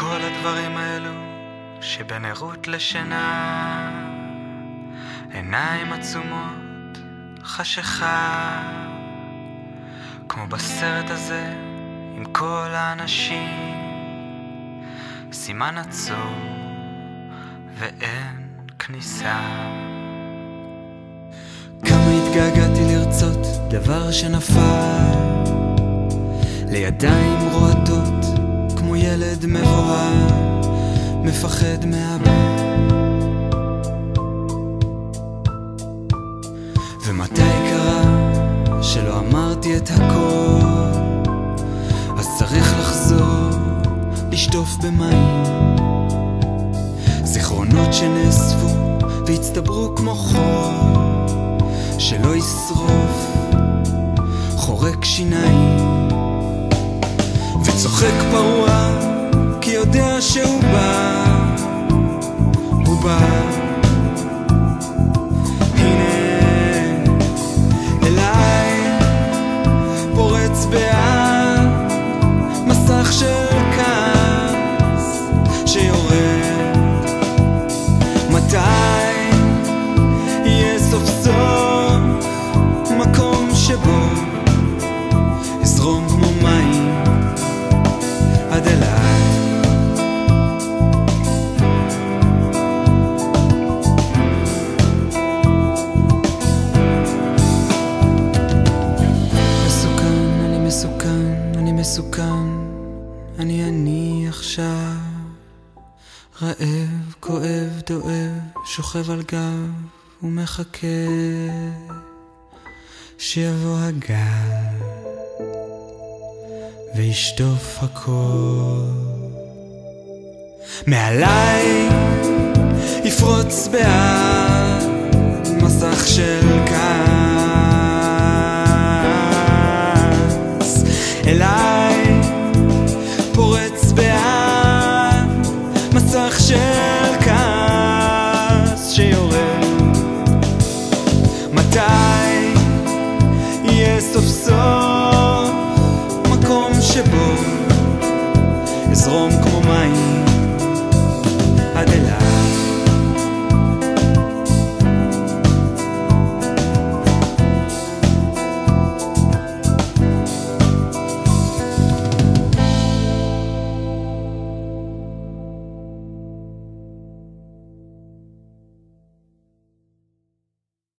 כל הדברים האלו שבין ערות לשינה, עיניים עצומות, חשיכה, כמו בסרט הזה עם כל האנשים, סימן עצור ואין כניסה. כמה התגעגעתי לרצות דבר שנפל, לידיים רועדות כמו ילד מבוהל מפחד מאבא. ומתי קרה שלא אמרתי את הכל, אז צריך לחזור לשטוף במים זיכרונות שנאספו והצטברו כמו חול שלא ישרוף, חורק שיניים וצוחק פרוע כי יודע שהוא בא, הוא בא. הנה אליי פורץ בעד מסך של כעס שיורד. מתי יהיה סוף סוף מקום שבו יזרום כמו מים עד אליי? מסוכן, אני מסוכן, אני מסוכן, אני עכשיו רעב, כואב, דואב, שוכב על גב ומחכה שיבוא הגל וישטוף הכל. מעליי יפרוץ בעד מסך של כעס, אליי פורץ בעד מסך של כעס שיורד. מתי יהיה סוף סוף מקום שבו יזרום כמו מים